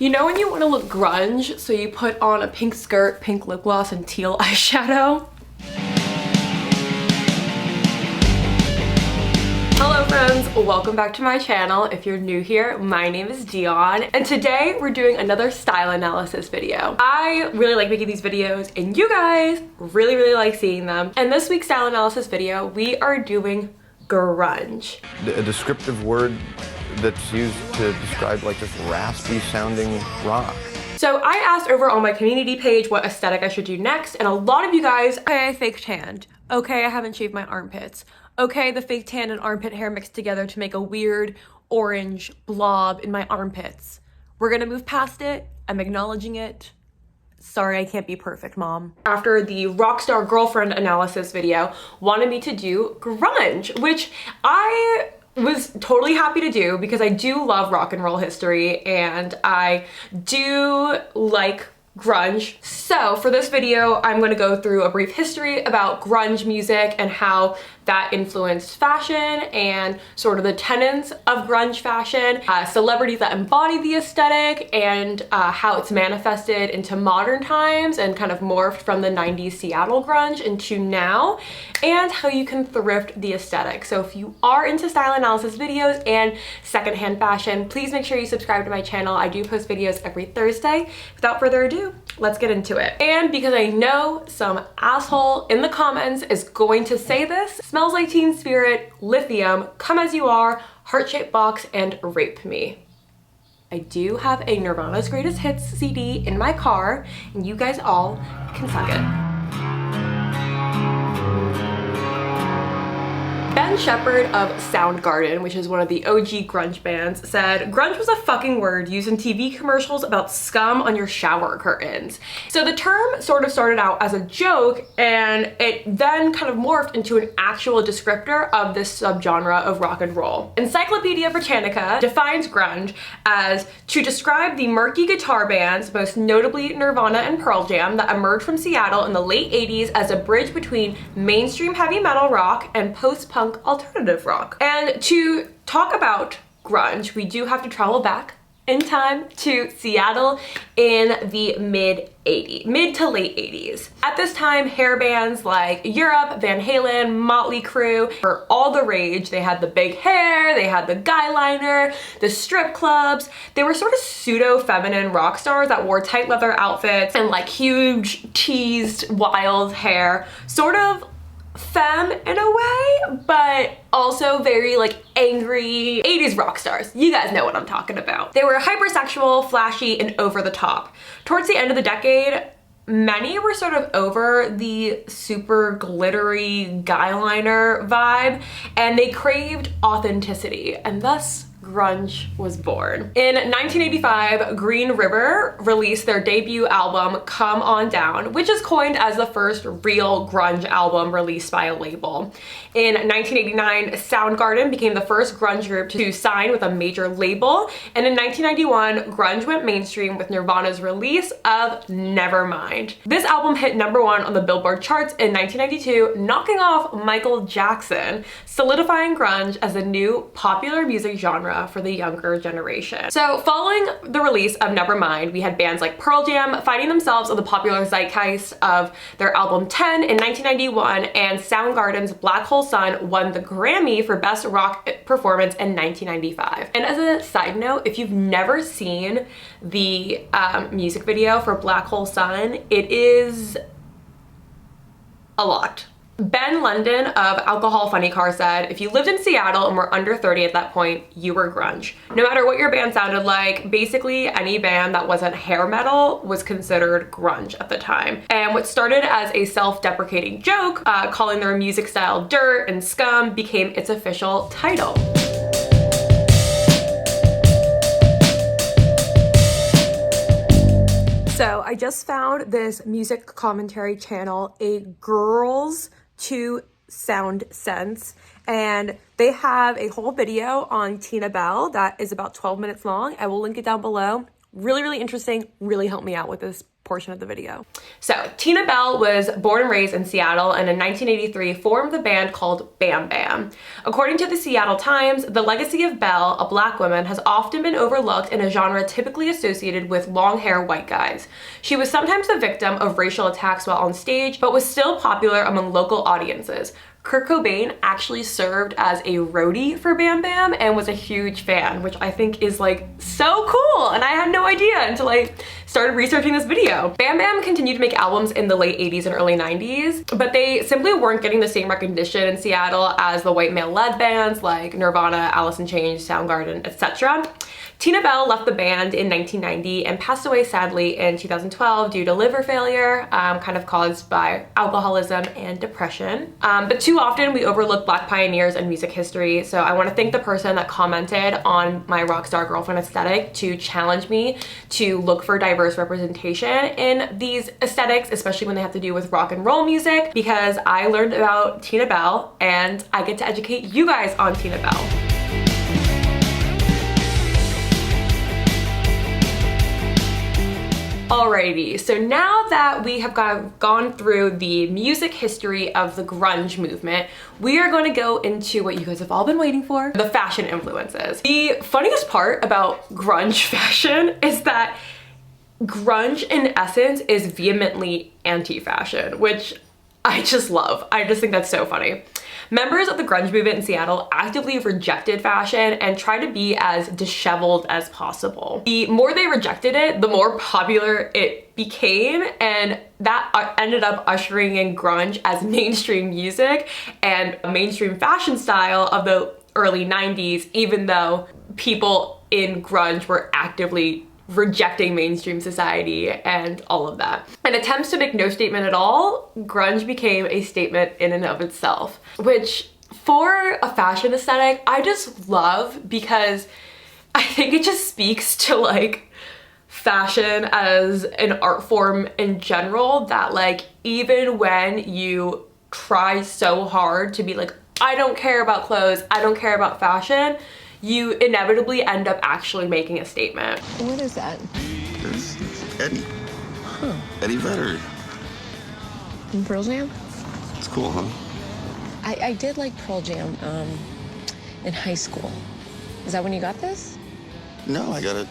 You know when you want to look grunge, so you put on a pink skirt, pink lip gloss, and teal eyeshadow? Hello friends, welcome back to my channel. If you're new here, my name is Dion, and today we're doing another style analysis video. I really like making these videos, and you guys really like seeing them. And this week's style analysis video, we are doing grunge. A descriptive word that's used to describe like this raspy sounding rock. So I asked over on my community page what aesthetic I should do next, and a lot of you guys, okay, I fake tanned. Okay, I haven't shaved my armpits. Okay, the fake tan and armpit hair mixed together to make a weird orange blob in my armpits. We're gonna move past it. I'm acknowledging it. Sorry, I can't be perfect, mom. After the Rockstar Girlfriend analysis video, wanted me to do grunge, which I was totally happy to do because I do love rock and roll history and I do like grunge. So for this video, I'm going to go through a brief history about grunge music and how that influenced fashion and sort of the tenets of grunge fashion, celebrities that embody the aesthetic, and how it's manifested into modern times and kind of morphed from the 90s Seattle grunge into now, and how you can thrift the aesthetic. So if you are into style analysis videos and secondhand fashion, please make sure you subscribe to my channel. I do post videos every Thursday. Without further ado, let's get into it. And because I know some asshole in the comments is going to say this, Smells Like Teen Spirit, Lithium, Come As You Are, Heart-Shaped Box, and Rape Me. I do have a Nirvana's Greatest Hits CD in my car, and you guys all can suck it. Ben Shepherd of Soundgarden, which is one of the OG grunge bands, said, "Grunge was a fucking word used in TV commercials about scum on your shower curtains." So the term sort of started out as a joke, and it then kind of morphed into an actual descriptor of this subgenre of rock and roll. Encyclopedia Britannica defines grunge as to describe the murky guitar bands, most notably Nirvana and Pearl Jam, that emerged from Seattle in the late 80s as a bridge between mainstream heavy metal rock and post-punk alternative rock. And to talk about grunge, we do have to travel back in time to Seattle in the mid to late 80s. At this time, hair bands like Europe, Van Halen, Motley Crue were all the rage. They had the big hair, they had the guy liner, the strip clubs. They were sort of pseudo-feminine rock stars that wore tight leather outfits and like huge teased wild hair, sort of femme in a way, but also very like angry 80s rock stars. You guys know what I'm talking about. They were hypersexual, flashy, and over the top. Towards the end of the decade, many were sort of over the super glittery guy liner vibe, and they craved authenticity, and thus grunge was born. In 1985, Green River released their debut album, Come On Down, which is coined as the first real grunge album released by a label. In 1989, Soundgarden became the first grunge group to sign with a major label, and in 1991, grunge went mainstream with Nirvana's release of Nevermind. This album hit #1 on the Billboard charts in 1992, knocking off Michael Jackson, solidifying grunge as a new popular music genre for the younger generation. So following the release of Nevermind, we had bands like Pearl Jam finding themselves in the popular zeitgeist of their album 10 in 1991, and Soundgarden's Black Hole Sun won the Grammy for Best Rock Performance in 1995. And as a side note, if you've never seen the music video for Black Hole Sun, it is a lot. Ben London of Alcohol Funny Car said, "If you lived in Seattle and were under 30 at that point, you were grunge. No matter what your band sounded like, basically any band that wasn't hair metal was considered grunge at the time." And what started as a self-deprecating joke, calling their music style dirt and scum, became its official title. So I just found this music commentary channel, A Girls to Sound Sense, and they have a whole video on Tina Bell that is about 12 minutes long. I will link it down below. Really interesting, really helped me out with this portion of the video. So Tina Bell was born and raised in Seattle, and in 1983 formed the band called Bam Bam. According to the Seattle Times, the legacy of Bell, a black woman, has often been overlooked in a genre typically associated with long hair white guys. She was sometimes the victim of racial attacks while on stage, but was still popular among local audiences. Kurt Cobain actually served as a roadie for Bam Bam and was a huge fan, which I think is like so cool, and I had no idea until I started researching this video. Bam Bam continued to make albums in the late 80s and early 90s, but they simply weren't getting the same recognition in Seattle as the white male-led bands like Nirvana, Alice in Chains, Soundgarden, etc. Tina Bell left the band in 1990 and passed away sadly in 2012 due to liver failure, kind of caused by alcoholism and depression. But too often we overlook black pioneers in music history, so I want to thank the person that commented on my Rockstar Girlfriend aesthetic to challenge me to look for diverse representation in these aesthetics, especially when they have to do with rock and roll music, because I learned about Tina Bell and I get to educate you guys on Tina Bell. Alrighty, so now that we have gone through the music history of the grunge movement, we are going to go into what you guys have all been waiting for, the fashion influences. The funniest part about grunge fashion is that grunge in essence is vehemently anti-fashion, which I just love. I just think that's so funny. Members of the grunge movement in Seattle actively rejected fashion and tried to be as disheveled as possible. The more they rejected it, the more popular it became, and that ended up ushering in grunge as mainstream music and a mainstream fashion style of the early 90s, even though people in grunge were actively rejecting mainstream society and all of that. In attempts to make no statement at all, grunge became a statement in and of itself, which for a fashion aesthetic, I just love, because I think it just speaks to like fashion as an art form in general, that like even when you try so hard to be like, I don't care about clothes, I don't care about fashion, you inevitably end up actually making a statement. What is that? It's Eddie. Huh. Eddie Vedder. In Pearl Jam? It's cool, huh? I did like Pearl Jam in high school. Is that when you got this? No, I got it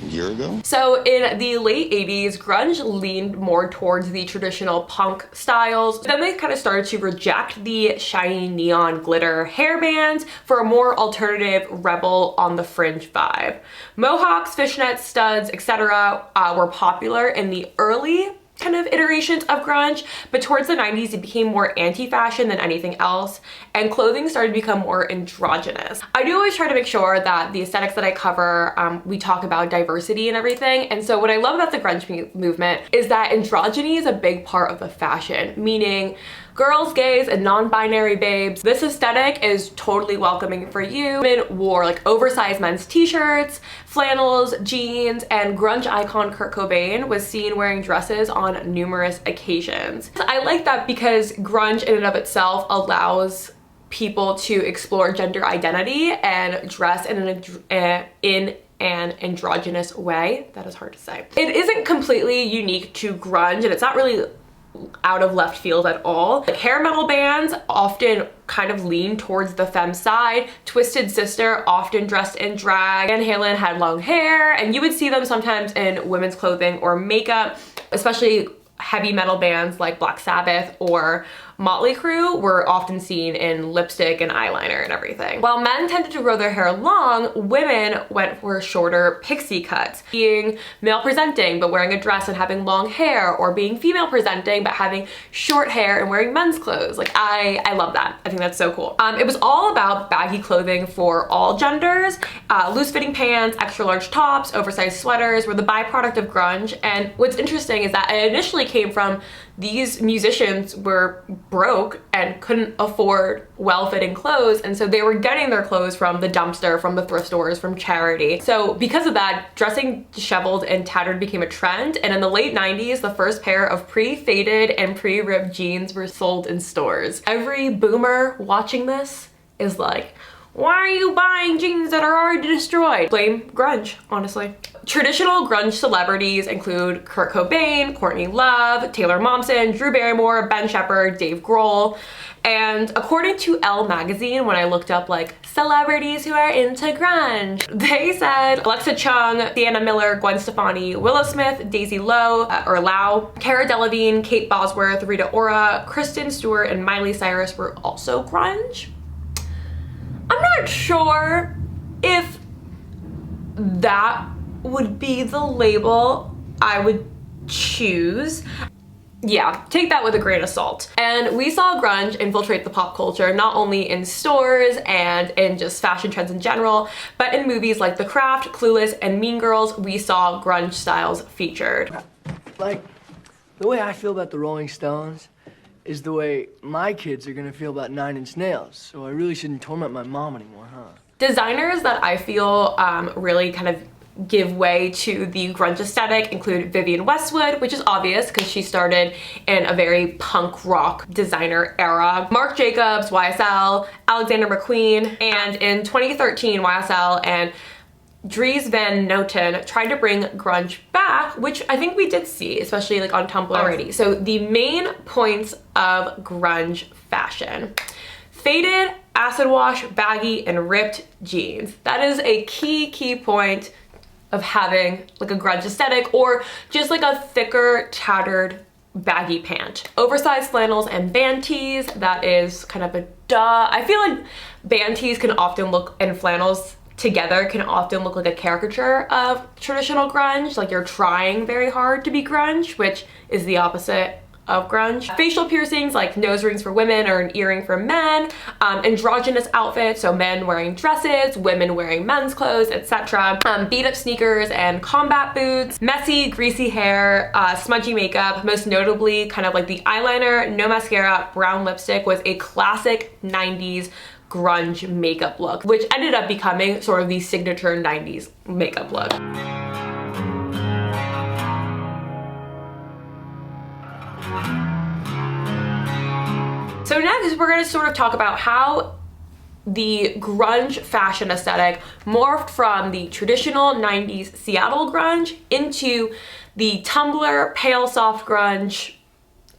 a year ago. So in the late 80s, grunge leaned more towards the traditional punk styles. Then they kind of started to reject the shiny neon glitter hairbands for a more alternative rebel on the fringe vibe. Mohawks, fishnets, studs, etc. Were popular in the early kind of iterations of grunge, but towards the 90s it became more anti-fashion than anything else, and clothing started to become more androgynous. I do always try to make sure that the aesthetics that I cover, we talk about diversity and everything, and so what I love about the grunge movement is that androgyny is a big part of the fashion, meaning girls, gays, and non-binary babes. This aesthetic is totally welcoming for you. Women wore like oversized men's t-shirts, flannels, jeans, and grunge icon Kurt Cobain was seen wearing dresses on numerous occasions. I like that because grunge in and of itself allows people to explore gender identity and dress in an androgynous way. That is hard to say. It isn't completely unique to grunge, and it's not really out of left field at all. Like hair metal bands often kind of lean towards the femme side. Twisted Sister often dressed in drag. Van Halen had long hair, and you would see them sometimes in women's clothing or makeup, especially heavy metal bands like Black Sabbath or Motley Crue were often seen in lipstick and eyeliner and everything. While men tended to grow their hair long, women went for shorter pixie cuts, being male presenting but wearing a dress and having long hair, or being female presenting but having short hair and wearing men's clothes. Like I love that. I think that's so cool. It was all about baggy clothing for all genders. Loose fitting pants, extra large tops, oversized sweaters were the byproduct of grunge. And what's interesting is that it initially came from these musicians were broke and couldn't afford well-fitting clothes, and so they were getting their clothes from the dumpster, from the thrift stores, from charity. So because of that, dressing disheveled and tattered became a trend, and in the late 90s, the first pair of pre-faded and pre-ripped jeans were sold in stores. Every boomer watching this is like, Why are you buying jeans that are already destroyed? Blame grunge, honestly. Traditional grunge celebrities include Kurt Cobain, Courtney Love, Taylor Momsen, Drew Barrymore, Ben Shepherd, Dave Grohl. And according to Elle magazine, when I looked up like celebrities who are into grunge, they said Alexa Chung, Sienna Miller, Gwen Stefani, Willow Smith, Daisy Lowe, Cara Delevingne, Kate Bosworth, Rita Ora, Kristen Stewart, and Miley Cyrus were also grunge. I'm not sure if that would be the label I would choose. Yeah, take that with a grain of salt. And we saw grunge infiltrate the pop culture, not only in stores and in just fashion trends in general, but in movies like The Craft, Clueless, and Mean Girls, we saw grunge styles featured. Like, the way I feel about the Rolling Stones is the way my kids are gonna feel about Nine Inch Nails, so I really shouldn't torment my mom anymore, huh? Designers that I feel really kind of give way to the grunge aesthetic include Vivienne Westwood, which is obvious because she started in a very punk rock designer era, Marc Jacobs, YSL, Alexander McQueen, and in 2013 YSL and Dries Van Noten tried to bring grunge back, which I think we did see, especially like on Tumblr already. So the main points of grunge fashion: faded, acid wash, baggy, and ripped jeans. That is a key point of having like a grunge aesthetic, or just like a thicker, tattered, baggy pant. Oversized flannels and band tees, that is kind of a duh. I feel like band tees can often look, and flannels together can often look like a caricature of traditional grunge, like you're trying very hard to be grunge, which is the opposite of grunge. Facial piercings like nose rings for women or an earring for men, androgynous outfits, so men wearing dresses, women wearing men's clothes, etc. Beat up sneakers and combat boots, messy, greasy hair, smudgy makeup, most notably kind of like the eyeliner, no mascara, brown lipstick was a classic 90s grunge makeup look, which ended up becoming sort of the signature 90s makeup look. So next, we're gonna sort of talk about how the grunge fashion aesthetic morphed from the traditional 90s Seattle grunge into the Tumblr pale soft grunge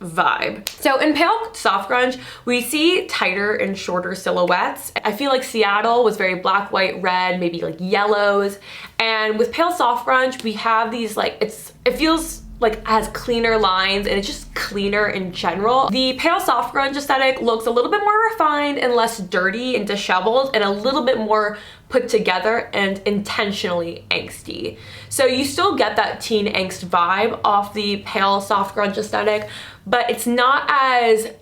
vibe. So in pale soft grunge, we see tighter and shorter silhouettes. I feel like Seattle was very black, white, red, maybe like yellows. And with pale soft grunge, we have these like, it feels like has cleaner lines and it's just cleaner in general. The pale soft grunge aesthetic looks a little bit more refined and less dirty and disheveled and a little bit more put together and intentionally angsty. So you still get that teen angst vibe off the pale soft grunge aesthetic, but it's not as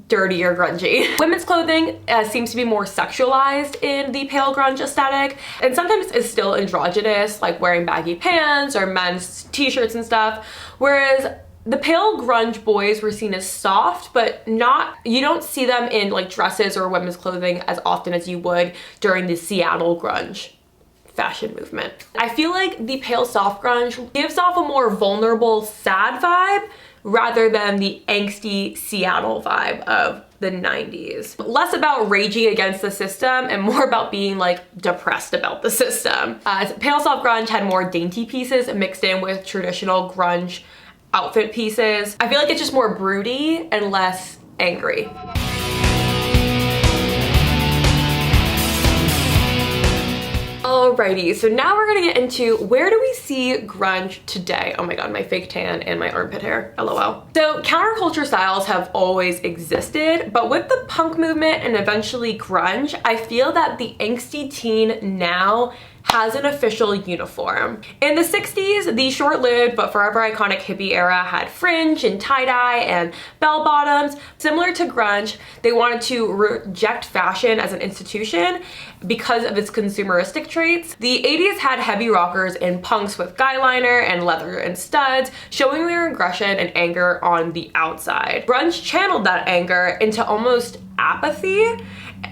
dirty or grungy. Women's clothing seems to be more sexualized in the pale grunge aesthetic, and sometimes it's still androgynous, like wearing baggy pants or men's t-shirts and stuff, whereas the pale grunge boys were seen as soft, but you don't see them in like dresses or women's clothing as often as you would during the Seattle grunge fashion movement. I feel like the pale soft grunge gives off a more vulnerable, sad vibe rather than the angsty Seattle vibe of the 90s. Less about raging against the system and more about being like depressed about the system. Pale soft grunge had more dainty pieces mixed in with traditional grunge outfit pieces. I feel like it's just more broody and less angry. Alrighty, so now we're gonna get into where do we see grunge today? Oh my god, my fake tan and my armpit hair, LOL. So counterculture styles have always existed, but with the punk movement and eventually grunge, I feel that the angsty teen now has an official uniform. In the 60s, the short-lived but forever iconic hippie era had fringe and tie-dye and bell-bottoms. Similar to grunge, they wanted to reject fashion as an institution because of its consumeristic traits. The 80s had heavy rockers and punks with guy liner and leather and studs, showing their aggression and anger on the outside. Grunge channeled that anger into almost apathy,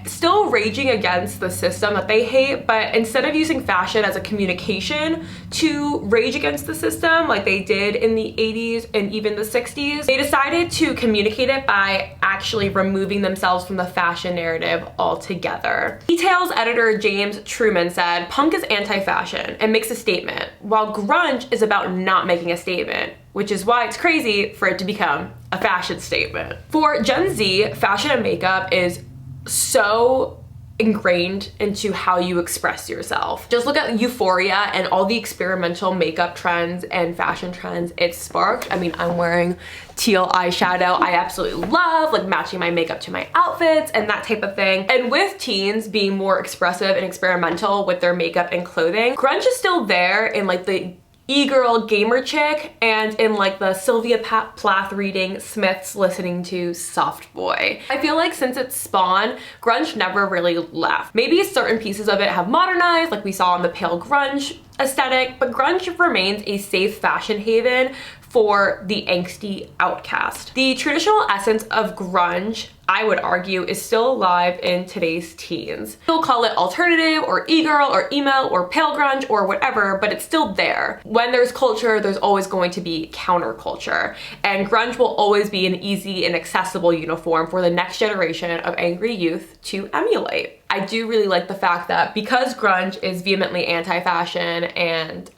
still raging against the system that they hate, but instead of using fashion as a communication to rage against the system like they did in the 80s and even the 60s, they decided to communicate it by actually removing themselves from the fashion narrative altogether. Details editor James Truman said, "Punk is anti-fashion and makes a statement, while grunge is about not making a statement, which is why it's crazy for it to become a fashion statement." For Gen Z, fashion and makeup is so ingrained into how you express yourself. Just look at Euphoria and all the experimental makeup trends and fashion trends it sparked. I mean, I'm wearing teal eyeshadow. I absolutely love like matching my makeup to my outfits and that type of thing. And with teens being more expressive and experimental with their makeup and clothing, grunge is still there in like the e-girl gamer chick and in like the Sylvia Plath reading Smiths listening to Soft Boy. I feel like since its spawn, grunge never really left. Maybe certain pieces of it have modernized, like we saw in the pale grunge aesthetic, but grunge remains a safe fashion haven for the angsty outcast. The traditional essence of grunge, I would argue, is still alive in today's teens. People call it alternative or e-girl or emo or pale grunge or whatever, but it's still there. When there's culture, there's always going to be counterculture, and grunge will always be an easy and accessible uniform for the next generation of angry youth to emulate. I do really like the fact that because grunge is vehemently anti-fashion and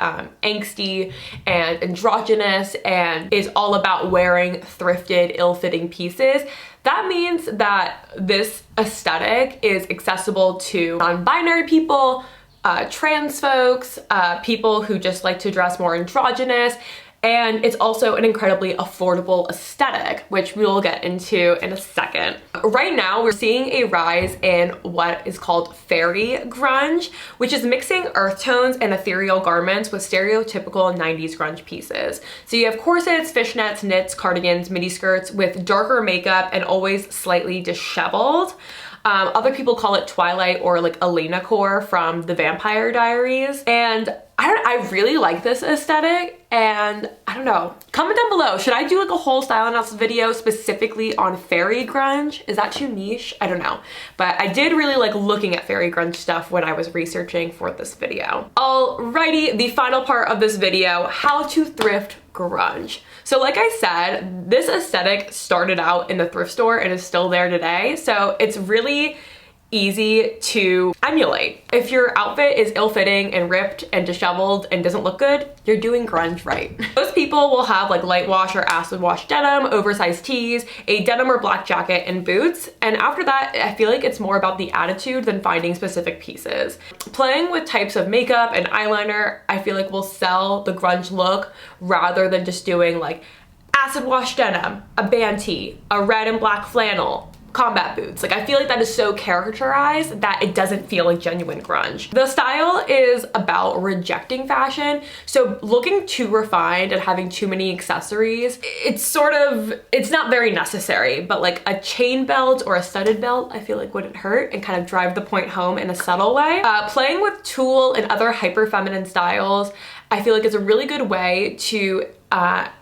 angsty and androgynous and is all about wearing thrifted, ill-fitting pieces, that means that this aesthetic is accessible to non-binary people, trans folks, people who just like to dress more androgynous, and it's also an incredibly affordable aesthetic, which we will get into in a second. Right now, we're seeing a rise in what is called fairy grunge, which is mixing earth tones and ethereal garments with stereotypical 90s grunge pieces. So you have corsets, fishnets, knits, cardigans, miniskirts with darker makeup and always slightly disheveled. Other people call it Twilight or like Elena core from the Vampire Diaries. And I really like this aesthetic, and I don't know. Comment down below, should I do like a whole style analysis video specifically on fairy grunge? Is that too niche? I don't know. But I did really like looking at fairy grunge stuff when I was researching for this video. Alrighty, the final part of this video, how to thrift grunge. So like I said, this aesthetic started out in the thrift store and is still there today. So it's really easy to emulate. If your outfit is ill-fitting and ripped and disheveled and doesn't look good, you're doing grunge right. Most people will have like light wash or acid wash denim, oversized tees, a denim or black jacket, and boots. And after that, I feel like it's more about the attitude than finding specific pieces. Playing with types of makeup and eyeliner, I feel like will sell the grunge look rather than just doing like acid wash denim, a band tee, a red and black flannel, combat boots. Like I feel like that is so caricaturized that it doesn't feel like genuine grunge. The style is about rejecting fashion, so looking too refined and having too many accessories, it's not very necessary, but like a chain belt or a studded belt I feel like wouldn't hurt and kind of drive the point home in a subtle way. Playing with tulle and other hyper feminine styles I feel like is a really good way to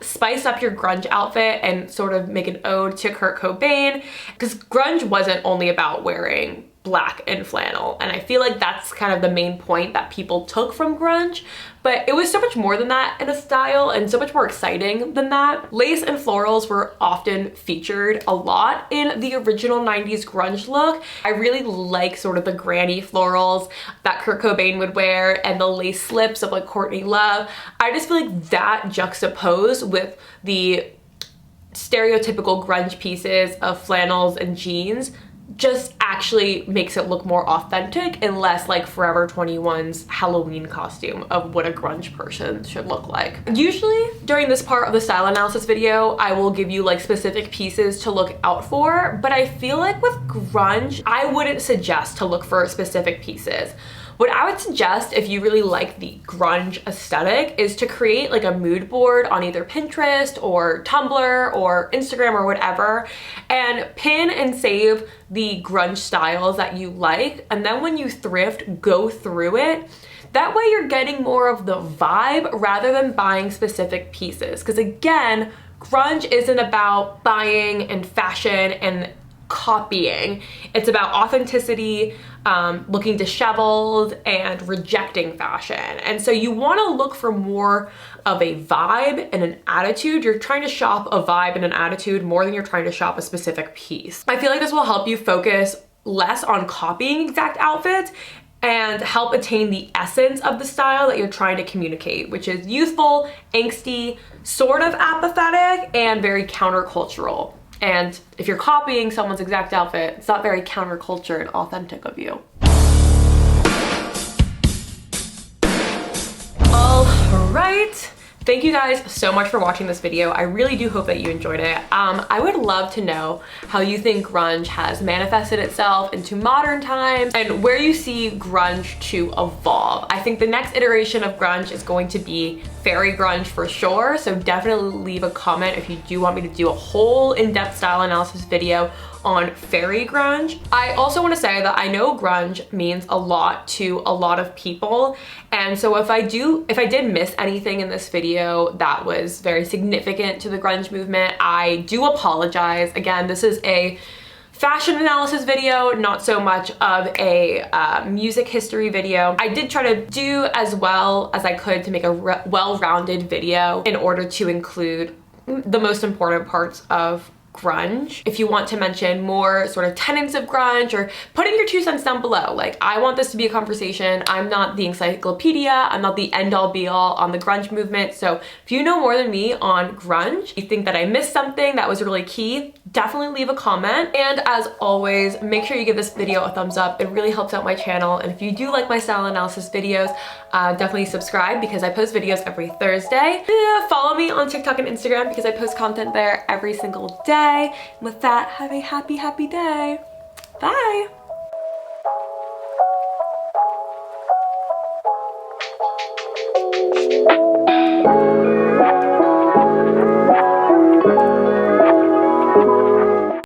spice up your grunge outfit and sort of make an ode to Kurt Cobain, because grunge wasn't only about wearing black and flannel, and I feel like that's kind of the main point that people took from grunge, but it was so much more than that in a style and so much more exciting than that. Lace and florals were often featured a lot in the original 90s grunge look. I really like sort of the granny florals that Kurt Cobain would wear and the lace slips of like Courtney Love. I just feel like that juxtaposed with the stereotypical grunge pieces of flannels and jeans just actually makes it look more authentic and less like Forever 21's Halloween costume of what a grunge person should look like. Usually during this part of the style analysis video, I will give you like specific pieces to look out for, but I feel like with grunge, I wouldn't suggest to look for specific pieces. What I would suggest if you really like the grunge aesthetic is to create like a mood board on either Pinterest or Tumblr or Instagram or whatever, and pin and save the grunge styles that you like, and then when you thrift, go through it. That way you're getting more of the vibe rather than buying specific pieces, because again, grunge isn't about buying and fashion and copying. It's about authenticity, looking disheveled, and rejecting fashion. And so you want to look for more of a vibe and an attitude. You're trying to shop a vibe and an attitude more than you're trying to shop a specific piece. I feel like this will help you focus less on copying exact outfits and help attain the essence of the style that you're trying to communicate, which is youthful, angsty, sort of apathetic, and very countercultural. And if you're copying someone's exact outfit, it's not very counterculture and authentic of you. All right. Thank you guys so much for watching this video. I really do hope that you enjoyed it. I would love to know how you think grunge has manifested itself into modern times and where you see grunge to evolve. I think the next iteration of grunge is going to be fairy grunge for sure, so definitely leave a comment if you do want me to do a whole in-depth style analysis video on fairy grunge. I also want to say that I know grunge means a lot to a lot of people, and so if I did miss anything in this video that was very significant to the grunge movement, I do apologize. Again, this is a fashion analysis video, not so much of a music history video. I did try to do as well as I could to make a well-rounded video in order to include the most important parts of grunge. If you want to mention more sort of tenets of grunge or putting your 2 cents down below, like, I want this to be a conversation. I'm not the encyclopedia, I'm not the end all be all on the grunge movement. So if you know more than me on grunge, you think that I missed something that was really key, definitely leave a comment. And as always, make sure you give this video a thumbs up. It really helps out my channel. And if you do like my style analysis videos, definitely subscribe because I post videos every Thursday. Follow me on TikTok and Instagram because I post content there every single day. With that, have a happy, happy day. Bye.